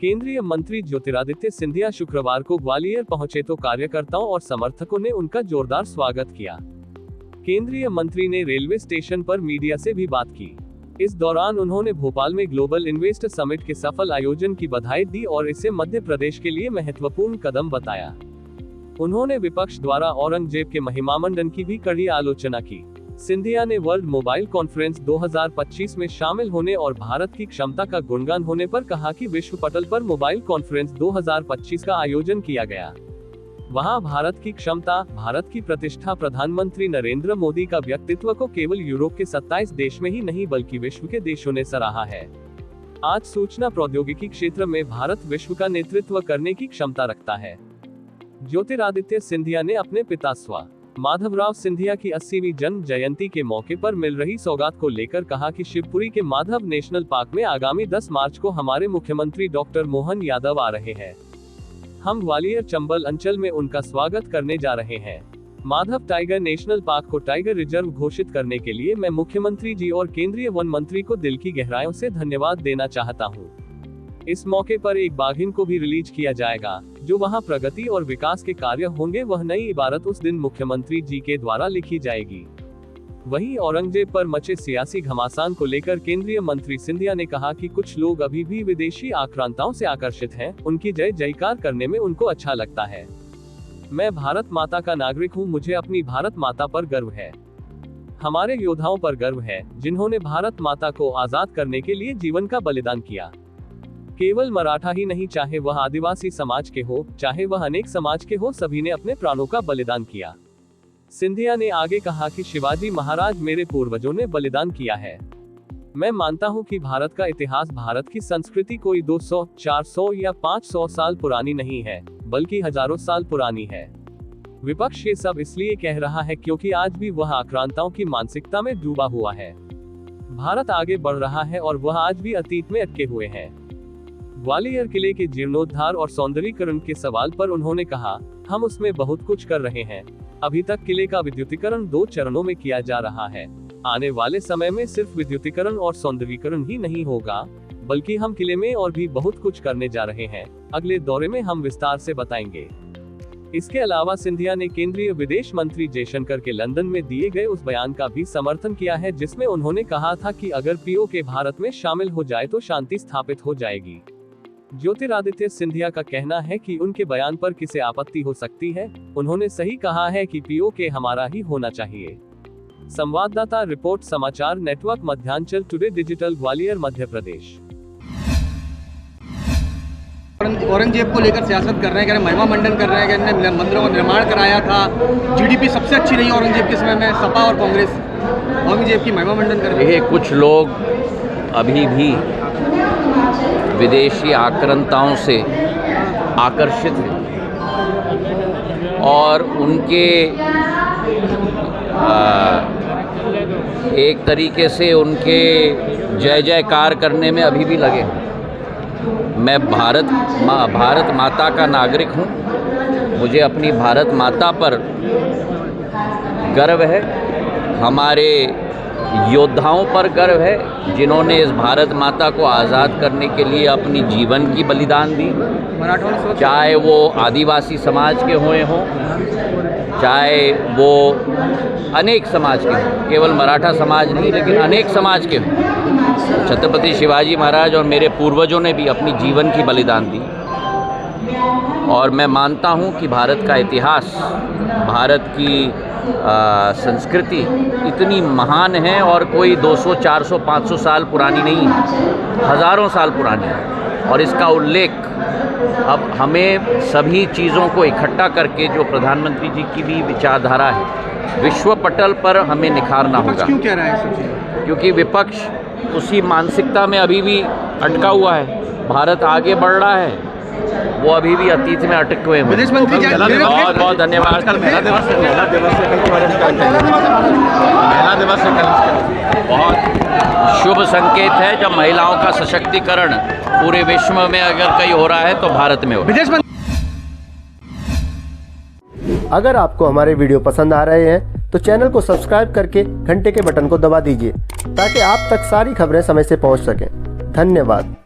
केंद्रीय मंत्री ज्योतिरादित्य सिंधिया शुक्रवार को ग्वालियर पहुंचे तो कार्यकर्ताओं और समर्थकों ने उनका जोरदार स्वागत किया। केंद्रीय मंत्री ने रेलवे स्टेशन पर मीडिया से भी बात की। इस दौरान उन्होंने भोपाल में ग्लोबल इन्वेस्ट समिट के सफल आयोजन की बधाई दी और इसे मध्य प्रदेश के लिए महत्वपूर्ण कदम बताया। उन्होंने विपक्ष द्वारा औरंगजेब के महिमामंडन की भी कड़ी आलोचना की। सिंधिया ने वर्ल्ड मोबाइल कॉन्फ्रेंस 2025 में शामिल होने और भारत की क्षमता का गुणगान होने पर कहा कि विश्व पटल पर मोबाइल कॉन्फ्रेंस 2025 का आयोजन किया गया। वहां भारत की क्षमता, भारत की प्रतिष्ठा, प्रधानमंत्री नरेंद्र मोदी का व्यक्तित्व को केवल यूरोप के 27 देश में ही नहीं बल्कि विश्व के देशों ने सराहा है। आज सूचना प्रौद्योगिकी क्षेत्र में भारत विश्व का नेतृत्व करने की क्षमता रखता है। ज्योतिरादित्य सिंधिया ने अपने पिता स्व. माधवराव सिंधिया की 80वीं जन्म जयंती के मौके पर मिल रही सौगात को लेकर कहा कि शिवपुरी के माधव नेशनल पार्क में आगामी 10 मार्च को हमारे मुख्यमंत्री डॉक्टर मोहन यादव आ रहे हैं। हम ग्वालियर चंबल अंचल में उनका स्वागत करने जा रहे हैं। माधव टाइगर नेशनल पार्क को टाइगर रिजर्व घोषित करने के लिए मैं मुख्यमंत्री जी और केंद्रीय वन मंत्री को दिल की गहराइयों से धन्यवाद देना चाहता हूँ। इस मौके पर एक बाघिन को भी रिलीज किया जाएगा। जो वहां प्रगति और विकास के कार्य होंगे वह नई इबारत उस दिन मुख्यमंत्री जी के द्वारा लिखी जाएगी। वहीं औरंगजेब पर मचे सियासी घमासान को लेकर केंद्रीय मंत्री सिंधिया ने कहा कि कुछ लोग अभी भी विदेशी आक्रांताओं से आकर्षित हैं, उनकी जय जयकार करने में उनको अच्छा लगता है। मैं भारत माता का नागरिक हूं, मुझे अपनी भारत माता पर गर्व है। हमारे योद्धाओं पर गर्व है जिन्होंने भारत माता को आजाद करने के लिए जीवन का बलिदान किया। केवल मराठा ही नहीं, चाहे वह आदिवासी समाज के हो, चाहे वह अनेक समाज के हो, सभी ने अपने प्राणों का बलिदान किया। सिंधिया ने आगे कहा कि शिवाजी महाराज मेरे पूर्वजों ने बलिदान किया है। मैं मानता हूं कि भारत का इतिहास, भारत की संस्कृति कोई 200, 400 या 500 साल पुरानी नहीं है, बल्कि हजारों साल पुरानी है। विपक्ष ये सब इसलिए कह रहा है क्योंकि आज भी वह आक्रांताओं की मानसिकता में डूबा हुआ है। भारत आगे बढ़ रहा है और वह आज भी अतीत में अटके हुए हैं। ग्वालियर किले के जीर्णोद्धार और सौंदर्यीकरण के सवाल पर उन्होंने कहा, हम उसमें बहुत कुछ कर रहे हैं। अभी तक किले का विद्युतीकरण 2 चरणों में किया जा रहा है। आने वाले समय में सिर्फ विद्युतीकरण और सौंदर्यीकरण ही नहीं होगा, बल्कि हम किले में और भी बहुत कुछ करने जा रहे हैं। अगले दौरे में हम विस्तार से बताएंगे। इसके अलावा सिंधिया ने केंद्रीय विदेश मंत्री जयशंकर के लंदन में दिए गए उस बयान का भी समर्थन किया है जिसमें उन्होंने कहा था कि अगर पीओके भारत में शामिल हो जाए तो शांति स्थापित हो जाएगी। ज्योतिरादित्य सिंधिया का कहना है कि उनके बयान पर किसे आपत्ति हो सकती है। उन्होंने सही कहा है कि पीओके हमारा ही होना चाहिए। संवाददाता रिपोर्ट, समाचार network Madhyanchal today digital, Gwalior, Madhya Pradesh. Aurangzeb को लेकर सियासत कर रहे हैं, महिमा मंडन कर रहे हैं, मंदिरों का निर्माण कराया था। जीडीपी सबसे अच्छी रही औरंगजेब के समय में। सपा और कांग्रेस औरंगजेब की महिमा मंडन कर रही है। कुछ लोग अभी भी विदेशी आक्रांताओं से आकर्षित हैं और उनके एक तरीके से उनके जय जयकार करने में अभी भी लगे हैं। मैं भारत माता का नागरिक हूँ। मुझे अपनी भारत माता पर गर्व है। हमारे योद्धाओं पर गर्व है जिन्होंने इस भारत माता को आज़ाद करने के लिए अपनी जीवन की बलिदान दी। चाहे वो आदिवासी समाज के हुए हों, चाहे वो अनेक समाज के हों, केवल मराठा समाज नहीं लेकिन अनेक समाज के हों। छत्रपति शिवाजी महाराज और मेरे पूर्वजों ने भी अपनी जीवन की बलिदान दी। और मैं मानता हूँ कि भारत का इतिहास, भारत की संस्कृति इतनी महान है और कोई 200, 400, 500 साल पुरानी नहीं है, हज़ारों साल पुरानी है। और इसका उल्लेख अब हमें सभी चीज़ों को इकट्ठा करके, जो प्रधानमंत्री जी की भी विचारधारा है, विश्व पटल पर हमें निखारना होगा। क्यों कह रहा है? क्योंकि विपक्ष उसी मानसिकता में अभी भी अटका हुआ है। भारत आगे बढ़ रहा है, वो अभी भी अतीत में अटके हुए हैं। विदेश मंत्री बहुत बहुत धन्यवाद। महिला दिवस से बहुत शुभ संकेत है जब महिलाओं का सशक्तिकरण पूरे विश्व में अगर कहीं हो रहा है तो भारत में हो। अगर आपको हमारे वीडियो पसंद आ रहे हैं तो चैनल को सब्सक्राइब करके घंटे के बटन को दबा दीजिए ताकि आप तक सारी खबरें समय से पहुंच सकें। धन्यवाद।